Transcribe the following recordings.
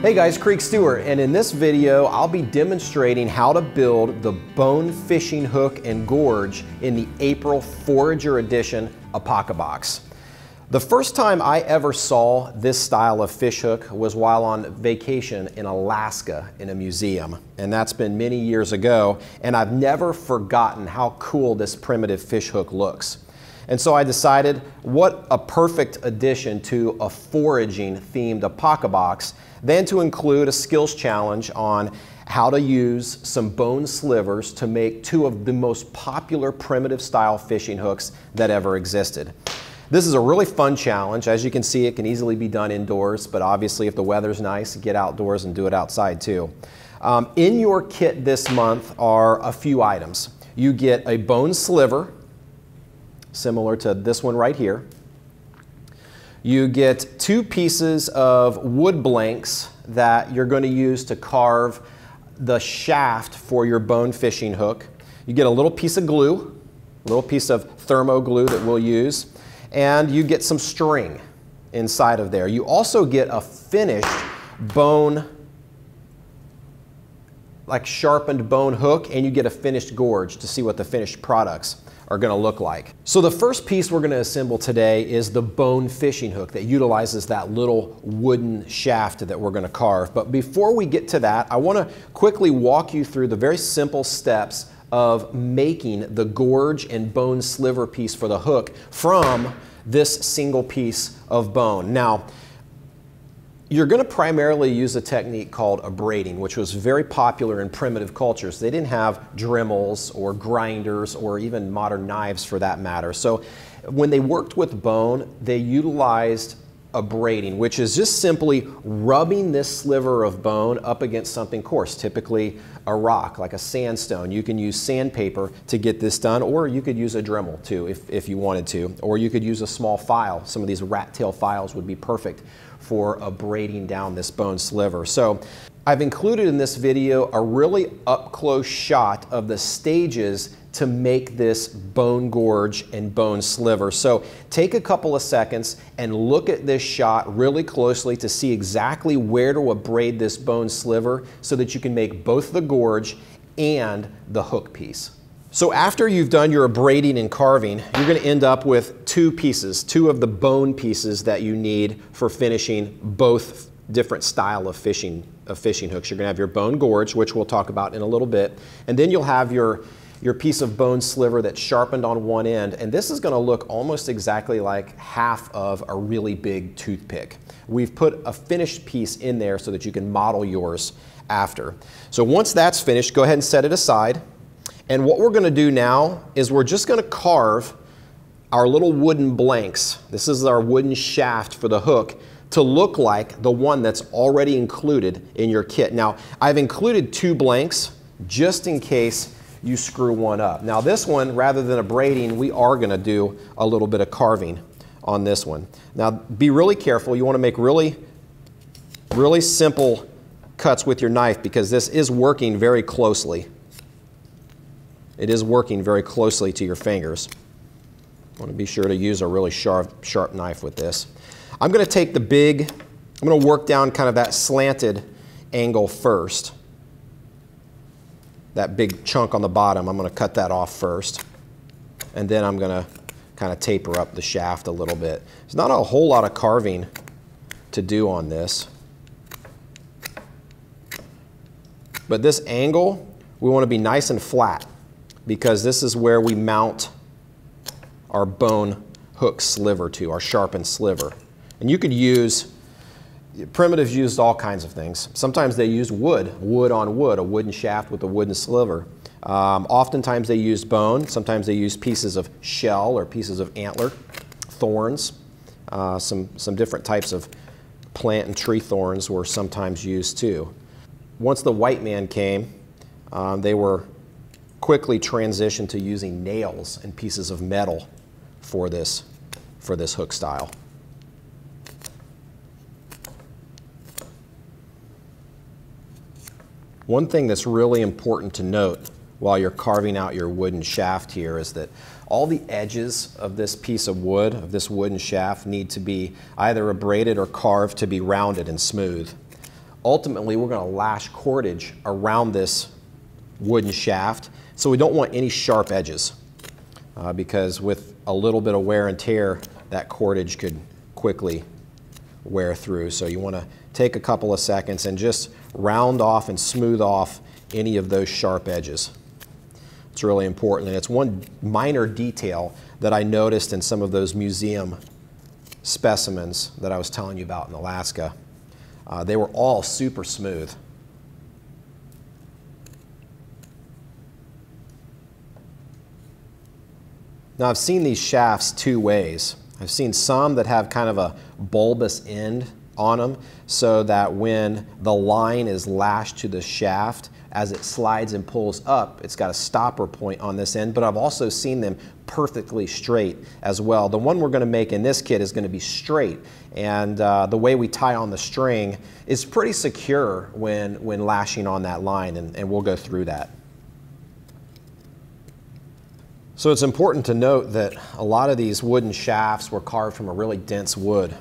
Hey guys, Creek Stewart, and in this video I'll be demonstrating how to build the bone fishing hook and gorge in the April Forager Edition APOCABOX. The first time I ever saw this style of fish hook was while on vacation in Alaska in a museum, and that's been many years ago, and I've never forgotten how cool this primitive fish hook looks. And so I decided what a perfect addition to a foraging themed APOCABOX than to include a skills challenge on how to use some bone slivers to make two of the most popular primitive style fishing hooks that ever existed. This is a really fun challenge. As you can see, it can easily be done indoors, but obviously if the weather's nice, get outdoors and do it outside too. In your kit this month are a few items. You get a bone sliver, similar to this one right here. You get 2 pieces of wood blanks that you're going to use to carve the shaft for your bone fishing hook. You get a little piece of glue, a little piece of thermo glue that we'll use, and you get some string inside of there. You also get a finished bone, like sharpened bone hook, and you get a finished gorge to see what the finished products are going to look like. So the first piece we're going to assemble today is the bone fishing hook that utilizes that little wooden shaft that we're going to carve. But before we get to that, I want to quickly walk you through the very simple steps of making the gorge and bone sliver piece for the hook from this single piece of bone. Now, you're going to primarily use a technique called abrading, which was very popular in primitive cultures. They didn't have Dremels or grinders or even modern knives for that matter. So when they worked with bone, they utilized abrading, which is just simply rubbing this sliver of bone up against something coarse, typically a rock, like a sandstone. You can use sandpaper to get this done, or you could use a Dremel too if you wanted to, or you could use a small file. Some of these rat tail files would be perfect for abrading down this bone sliver. So I've included in this video a really up-close shot of the stages to make this bone gorge and bone sliver. So take a couple of seconds and look at this shot really closely to see exactly where to abrade this bone sliver so that you can make both the gorge and the hook piece. So after you've done your abrading and carving, you're going to end up with 2 pieces, 2 of the bone pieces that you need for finishing both different style of fishing hooks. You're going to have your bone gorge, which we'll talk about in a little bit, and then you'll have your piece of bone sliver that's sharpened on one end, and this is going to look almost exactly like half of a really big toothpick. We've put a finished piece in there so that you can model yours after. So once that's finished, go ahead and set it aside. And what we're going to do now is we're just going to carve our little wooden blanks. This is our wooden shaft for the hook to look like the one that's already included in your kit. Now, I've included 2 blanks just in case you screw one up. Now this one, rather than abrading, we are going to do a little bit of carving on this one. Now be really careful. You want to make really simple cuts with your knife because this is working very closely. It is working very closely to your fingers. You want to be sure to use a really sharp knife with this. I'm going to take I'm going to work down kind of that slanted angle first. That big chunk on the bottom, I'm going to cut that off first. And then I'm going to kind of taper up the shaft a little bit. There's not a whole lot of carving to do on this. But this angle, we want to be nice and flat because this is where we mount our bone hook sliver to, our sharpened sliver. And you could use, primitives used all kinds of things. Sometimes they used wood on wood, a wooden shaft with a wooden sliver. Oftentimes they used bone. Sometimes they used pieces of shell or pieces of antler, thorns. Some different types of plant and tree thorns were sometimes used too. Once the white man came, they were quickly transitioned to using nails and pieces of metal for this hook style. One thing that's really important to note while you're carving out your wooden shaft here is that all the edges of this piece of wood, of this wooden shaft, need to be either abraded or carved to be rounded and smooth. ultimately we're going to lash cordage around this wooden shaft, so we don't want any sharp edges because with a little bit of wear and tear, that cordage could quickly wear through. So you want to take a couple of seconds and just round off and smooth off any of those sharp edges. It's really important, and it's one minor detail that I noticed in some of those museum specimens that I was telling you about in Alaska. They were all super smooth. Now I've seen these shafts two ways. I've seen some that have kind of a bulbous end on them so that when the line is lashed to the shaft, as it slides and pulls up, it's got a stopper point on this end, but I've also seen them perfectly straight as well. The one we're going to make in this kit is going to be straight, and the way we tie on the string is pretty secure when lashing on that line, and we'll go through that. So it's important to note that a lot of these wooden shafts were carved from a really dense wood.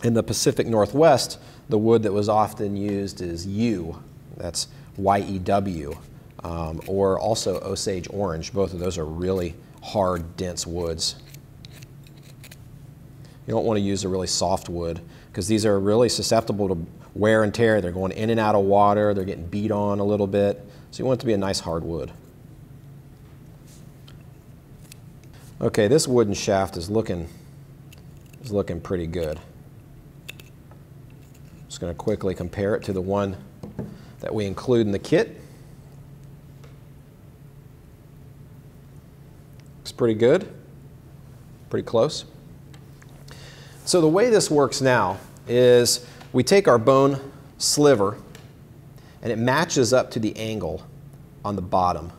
In the Pacific Northwest, the wood that was often used is yew. That's Y-E-W, or also Osage orange. Both of those are really hard, dense woods. You don't want to use a really soft wood because these are really susceptible to wear and tear. They're going in and out of water. They're getting beat on a little bit. So you want it to be a nice hard wood. Okay, this wooden shaft is looking pretty good. Just going to quickly compare it to the one that we include in the kit. Looks pretty good, pretty close. So the way this works now is we take our bone sliver and it matches up to the angle on the bottom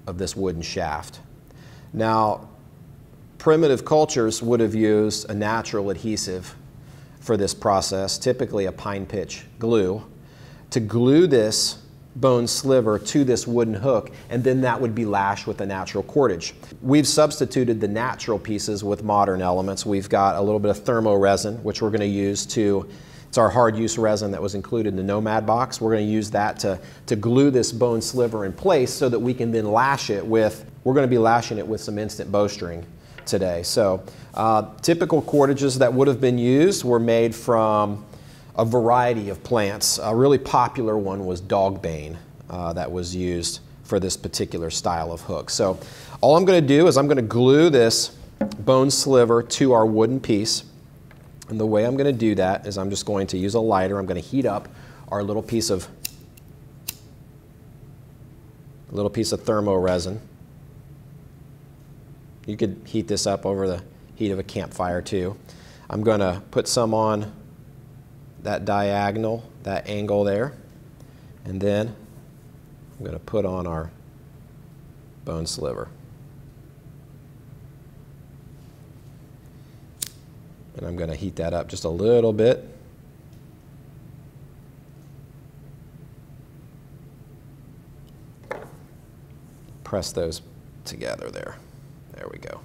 of this wooden shaft. Now, primitive cultures would have used a natural adhesive for this process, typically a pine pitch glue, to glue this bone sliver to this wooden hook, and then that would be lashed with a natural cordage. We've substituted the natural pieces with modern elements. We've got a little bit of thermo resin, which we're going to use it's our hard use resin that was included in the Nomad box. We're going to use that to glue this bone sliver in place so that we can then lash it with, we're going to be lashing it with some instant bowstring today. So typical cordages that would have been used were made from a variety of plants. A really popular one was dogbane that was used for this particular style of hook. So all I'm going to do is I'm going to glue this bone sliver to our wooden piece. And the way I'm going to do that is I'm just going to use a lighter. I'm going to heat up our little piece of thermo resin. You could heat this up over the heat of a campfire too. I'm going to put some on that diagonal, that angle there, and then I'm going to put on our bone sliver. And I'm going to heat that up just a little bit. Press those together there. There we go.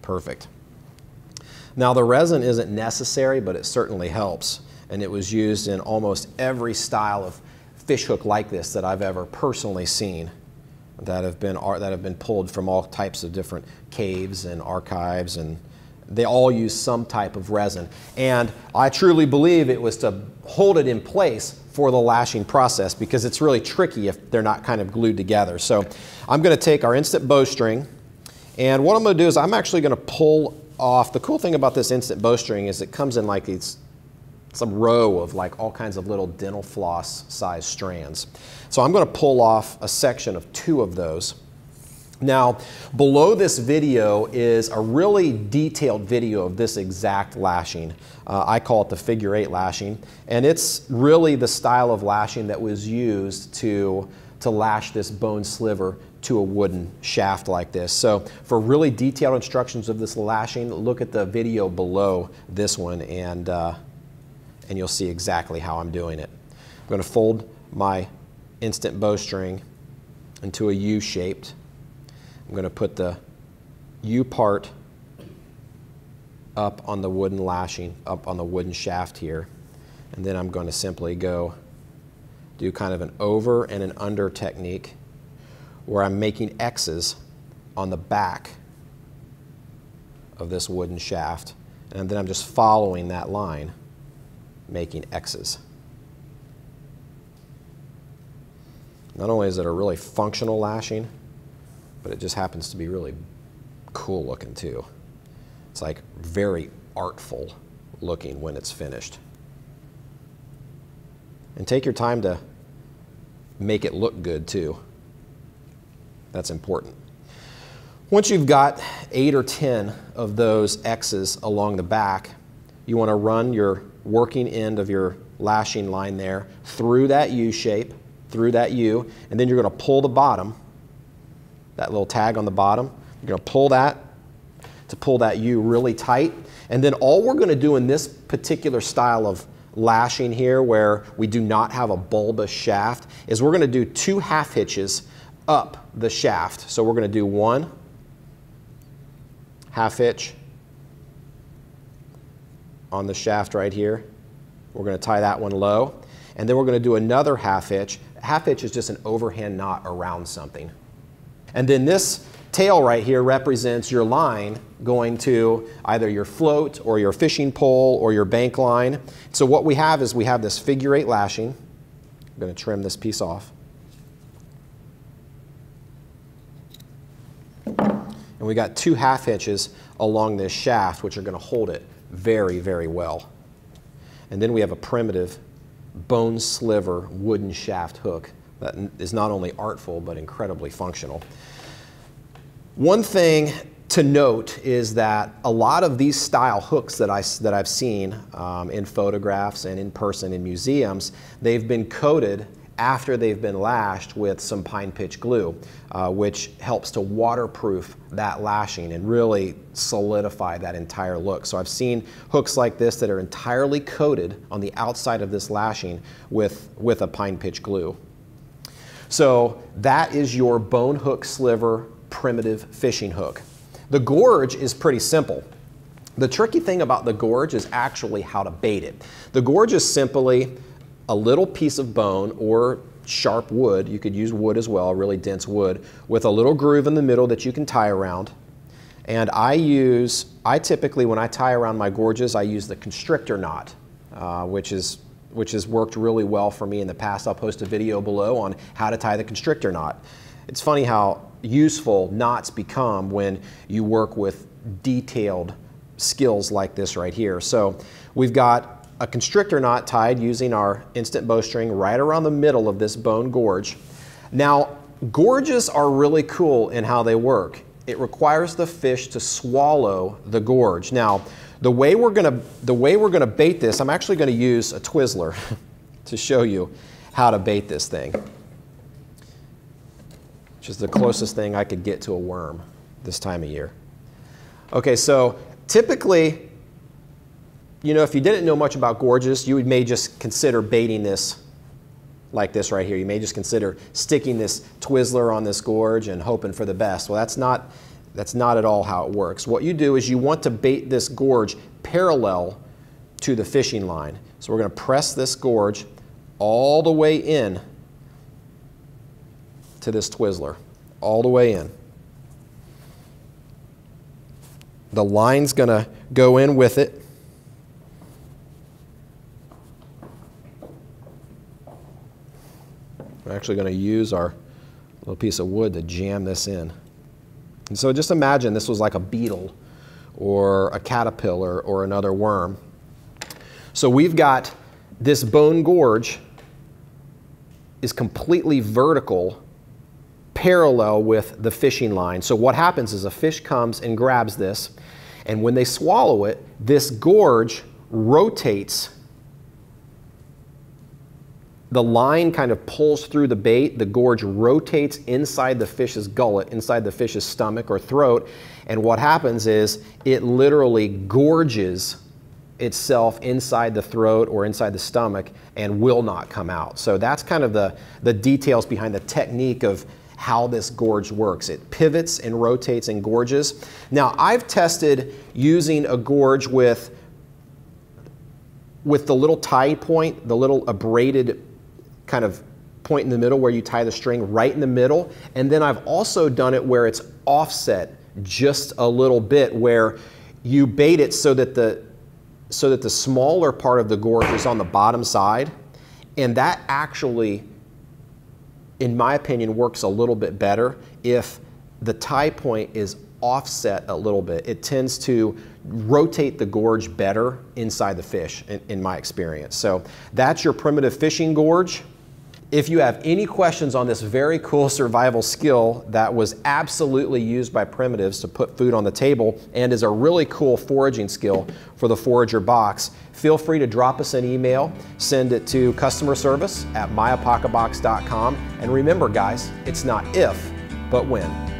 Perfect. Now the resin isn't necessary, but it certainly helps. And it was used in almost every style of fish hook like this that I've ever personally seen that have been pulled from all types of different caves and archives, and they all use some type of resin. And I truly believe it was to hold it in place for the lashing process because it's really tricky if they're not kind of glued together. So I'm going to take our instant bowstring, and what I'm going to do is I'm actually going to pull off. The cool thing about this instant bowstring is it comes in like some row of like all kinds of little dental floss size strands. So I'm going to pull off a section of 2 of those. Now, below this video is a really detailed video of this exact lashing. I call it the figure 8 lashing, and it's really the style of lashing that was used to lash this bone sliver to a wooden shaft like this. So for really detailed instructions of this lashing, look at the video below this one, and you'll see exactly how I'm doing it. I'm going to fold my instant bowstring into a U-shaped. I'm going to put the U part up on the wooden lashing, up on the wooden shaft here. And then I'm going to simply go do kind of an over and an under technique where I'm making X's on the back of this wooden shaft. And then I'm just following that line, making X's. Not only is it a really functional lashing, but it just happens to be really cool looking too. It's like very artful looking when it's finished. And take your time to make it look good too. That's important. Once you've got 8 or 10 of those X's along the back, you want to run your working end of your lashing line there through that U shape, through that U, and then you're going to pull the bottom, that little tag on the bottom, you're going to pull that U really tight. And then all we're going to do in this particular style of lashing here, where we do not have a bulbous shaft, is we're going to do 2 half hitches up the shaft. So we're going to do 1 half hitch on the shaft right here. We're going to tie that one low. And then we're going to do another half hitch. A half hitch is just an overhand knot around something. And then this tail right here represents your line going to either your float or your fishing pole or your bank line. So what we have is we have this figure 8 lashing. I'm going to trim this piece off. And we got 2 half hitches along this shaft, which are going to hold it very, very well. And then we have a primitive bone sliver wooden shaft hook that is not only artful but incredibly functional. One thing to note is that a lot of these style hooks that I've seen in photographs and in person in museums, they've been coated after they've been lashed with some pine pitch glue, which helps to waterproof that lashing and really solidify that entire look. So I've seen hooks like this that are entirely coated on the outside of this lashing with a pine pitch glue. So that is your bone hook sliver primitive fishing hook. The Gorge is pretty simple. The tricky thing about the Gorge is actually how to bait it. The Gorge is simply a little piece of bone or sharp wood, you could use wood as well, really dense wood, with a little groove in the middle that you can tie around. And I typically, when I tie around my Gorges, I use the constrictor knot, which has worked really well for me in the past. I'll post a video below on how to tie the constrictor knot. It's funny how useful knots become when you work with detailed skills like this right here. So we've got a constrictor knot tied using our instant bowstring right around the middle of this bone gorge. Now, gorges are really cool in how they work. It requires the fish to swallow the gorge. Now, the way we're gonna bait this, I'm actually gonna use a Twizzler to show you how to bait this thing, which is the closest thing I could get to a worm this time of year. Okay, so typically, you know, if you didn't know much about gorges, you may just consider baiting this like this right here. You may just consider sticking this Twizzler on this gorge and hoping for the best. Well, that's not at all how it works. What you do is you want to bait this gorge parallel to the fishing line. So we're going to press this gorge all the way in to this Twizzler, all the way in. The line's going to go in with it. We're actually going to use our little piece of wood to jam this in. And so just imagine this was like a beetle or a caterpillar or another worm. So we've got this bone gorge is completely vertical, parallel with the fishing line. So what happens is a fish comes and grabs this, and when they swallow it, this gorge rotates. The line kind of pulls through the bait, the gorge rotates inside the fish's gullet, inside the fish's stomach or throat, and what happens is it literally gorges itself inside the throat or inside the stomach and will not come out. So that's kind of the details behind the technique of how this gorge works. It pivots and rotates and gorges. Now, I've tested using a gorge with with the little tie point, the little abraded kind of point in the middle where you tie the string right in the middle. And then I've also done it where it's offset just a little bit, where you bait it so that the smaller part of the gorge is on the bottom side. And that actually, in my opinion, works a little bit better if the tie point is offset a little bit. It tends to rotate the gorge better inside the fish, in my experience. So that's your primitive fishing gorge. If you have any questions on this very cool survival skill that was absolutely used by primitives to put food on the table and is a really cool foraging skill for the Forager box, feel free to drop us an email, send it to customer service@myapocabox.com. And remember guys, it's not if, but when.